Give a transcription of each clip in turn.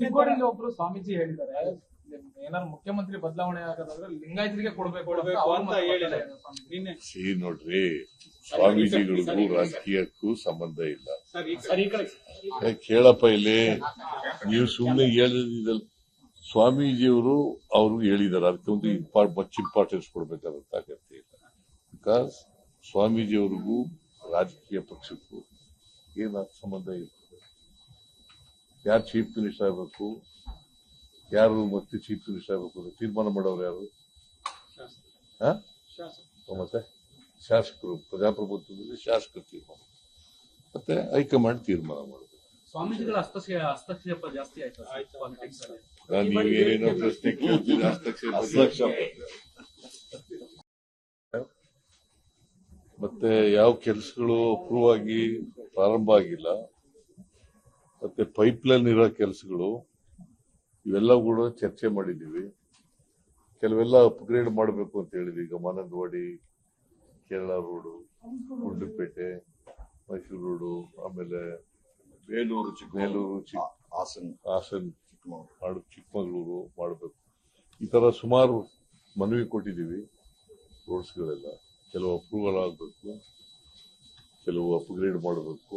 ಚಿಕ್ಕೋಡಿಯಲ್ಲಿ ಒಬ್ರು ಸ್ವಾಮೀಜಿ ಹೇಳಿದ್ದಾರೆ, ಏನಾದ್ರು ಮುಖ್ಯಮಂತ್ರಿ ಬದಲಾವಣೆ ಆಗೋದಾದ್ರೆ ಲಿಂಗಾಯತರಿಗೆ ಕೊಡ್ಬೇಕು ಅಂತ ಹೇಳಿದ್ದಾರೆ. ನೋಡ್ರಿ, ಸ್ವಾಮೀಜಿಗಳಿಗೂ ರಾಜಕೀಯಕ್ಕೂ ಸಂಬಂಧ ಇಲ್ಲ. ಕೇಳಪ್ಪ ಇಲ್ಲಿ, ನೀವು ಸುಮ್ಮನೆ ಹೇಳಿದಲ್ಲ, ಸ್ವಾಮೀಜಿಯವರು ಅವ್ರಿಗೆ ಹೇಳಿದ್ದಾರೆ, ಅದಕ್ಕೆ ಒಂದು ಮಚ್ ಇಂಪಾರ್ಟೆನ್ಸ್ ಕೊಡ್ಬೇಕಾದಂತ ಅಗತ್ಯ ಇಲ್ಲ. ಬಿಕಾಸ್ ಸ್ವಾಮೀಜಿಯವ್ರಿಗೂ ರಾಜಕೀಯ ಪಕ್ಷಕ್ಕೂ ಏನ ಸಂಬಂಧ ಇರ್ತದೆ. ಯಾರು ಚೀಫ್ ಮಿನಿಸ್ಟರ್ ಆಗಬೇಕು, ಯಾರು ಮತ್ತೆ ಚೀಫ್ ಮಿನಿಸ್ಟರ್ ಆಗಬೇಕು ಅಂತ ತೀರ್ಮಾನ ಮಾಡೋರು ಯಾರು? ಮತ್ತೆ ಶಾಸಕರು, ಪ್ರಜಾಪ್ರಭುತ್ವದಲ್ಲಿ ಶಾಸಕರು ತೀರ್ಮಾನ, ಮತ್ತೆ ಹೈಕಮಾಂಡ್ ತೀರ್ಮಾನ ಮಾಡಬೇಕು. ಸ್ವಾಮೀಜಿಗಳ ಹಸ್ತಕ್ಷೇಪ ಜಾಸ್ತಿ ಆಯ್ತು. ನೀವೇನೇನೋ ಪ್ರಶ್ನೆ ಕೇಳ್ತೀರಿ, ಹಸ್ತಕ್ಷೇಪ ಮತ್ತೆ ಯಾವ ಕೆಲಸಗಳು ಅಪ್ರೂವ್ ಆಗಿ ಪ್ರಾರಂಭ ಆಗಿಲ್ಲ, ಮತ್ತೆ ಪೈಪ್ಲೈನ್ ಇರೋ ಕೆಲಸಗಳು ಇವೆಲ್ಲ ಕೂಡ ಚರ್ಚೆ ಮಾಡಿದೀವಿ. ಕೆಲವೆಲ್ಲ ಅಪ್ಗ್ರೇಡ್ ಮಾಡಬೇಕು ಅಂತ ಹೇಳಿದ್ವಿ. ಈಗ ಮಾನಂದವಾಡಿ, ಕೇರಳ ರೋಡು, ಗುಂಡ್ಲುಪೇಟೆ, ಮೈಸೂರು ರೋಡು, ಆಮೇಲೆ ಬೇಲೂರು, ಹಾಸನ್, ಚಿಕ್ಕಮಗಳೂರು ಮಾಡಬೇಕು. ಈ ತರ ಸುಮಾರು ಮನವಿ ಕೊಟ್ಟಿದ್ದೀವಿ. ರೋಡ್ಸ್ಗಳೆಲ್ಲ ಕೆಲವು ಅಪ್ರೂವಲ್ ಆಗಬೇಕು, ಕೆಲವು ಅಪ್ಗ್ರೇಡ್ ಮಾಡಬೇಕು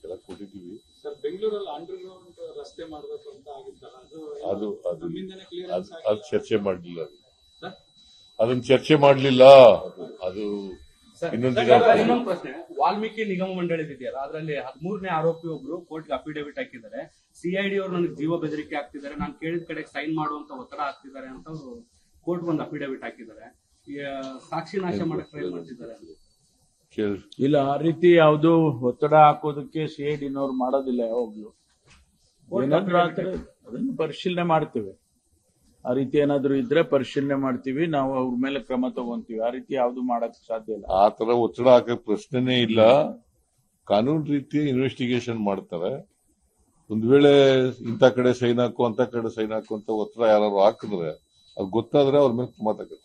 ಎಲ್ಲ ಕೊಟ್ಟಿದ್ದೀವಿ. ಬೆಂಗಳೂರಲ್ಲಿ ಅಂಡರ್ಗ್ರೌಂಡ್ ರಸ್ತೆ ಮಾಡಬೇಕು ಅಂತ ಆಗಿದ್ದಲ್ಲ, ಅದು ಚರ್ಚೆ ಮಾಡಲಿಲ್ಲ. ಅದನ್ನ ಚರ್ಚೆ ಮಾಡಲಿಲ್ಲ. ಅದು ಇನ್ನೊಂದು ಪ್ರಶ್ನೆ. ವಾಲ್ಮೀಕಿ ನಿಗಮ ಮಂಡಳಿ ಇದೆಯಲ್ಲ, ಅದರಲ್ಲಿ 13ನೇ ಆರೋಪಿ ಒಬ್ರು ಕೋರ್ಟ್ಗೆ ಅಫಿಡೇವಿಟ್ ಹಾಕಿದ್ದಾರೆ. ಸಿಐಡಿ ಅವರು ನನಗೆ ಜೀವ ಬೆದರಿಕೆ ಆಗ್ತಿದ್ದಾರೆ, ನಾನು ಕೇಳಿದ ಕಡೆ ಸೈನ್ ಮಾಡುವಂತ ಒತ್ತಡ ಹಾಕ್ತಿದ್ದಾರೆ ಅಂತ ಅವರು ಕೋರ್ಟ್ ಒಂದು ಅಫಿಡೇವಿಟ್ ಹಾಕಿದ್ದಾರೆ. ಸಾಕ್ಷಿ ನಾಶ ಮಾಡಕ್ಕೆ ಟ್ರೈ ಮಾಡ್ತಿದ್ದಾರೆ. ಇಲ್ಲ, ಆ ರೀತಿ ಯಾವ್ದು ಒತ್ತಡ ಹಾಕೋದಕ್ಕೆ ಸಿಐಡಿನವ್ರು ಮಾಡೋದಿಲ್ಲ. ಯಾವಾಗ್ಲೂ ಏನಾದ್ರೂ ಅದನ್ನು ಪರಿಶೀಲನೆ ಮಾಡ್ತೇವೆ. ಆ ರೀತಿ ಏನಾದ್ರು ಇದ್ರೆ ಪರಿಶೀಲನೆ ಮಾಡ್ತೀವಿ, ನಾವು ಅವ್ರ ಮೇಲೆ ಕ್ರಮ ತಗೊಂತೀವಿ. ಆ ರೀತಿ ಯಾವ್ದು ಮಾಡಕ್ ಸಾಧ್ಯ ಇಲ್ಲ. ಆ ತರ ಒತ್ತಡ ಹಾಕಕ್ ಪ್ರಶ್ನೆನೇ ಇಲ್ಲ. ಕಾನೂನು ರೀತಿ ಇನ್ವೆಸ್ಟಿಗೇಷನ್ ಮಾಡ್ತಾರೆ. ಒಂದ್ ವೇಳೆ ಇಂಥ ಕಡೆ ಸೈನ್ ಹಾಕು, ಅಂತ ಕಡೆ ಸೈನ್ ಹಾಕು ಅಂತ ಒತ್ತಡ ಯಾರು ಹಾಕಿದ್ರೆ ಅದು ಗೊತ್ತಾದ್ರೆ ಅವ್ರ ಮೇಲೆ ಕ್ರಮ ತಗೋತಾರೆ.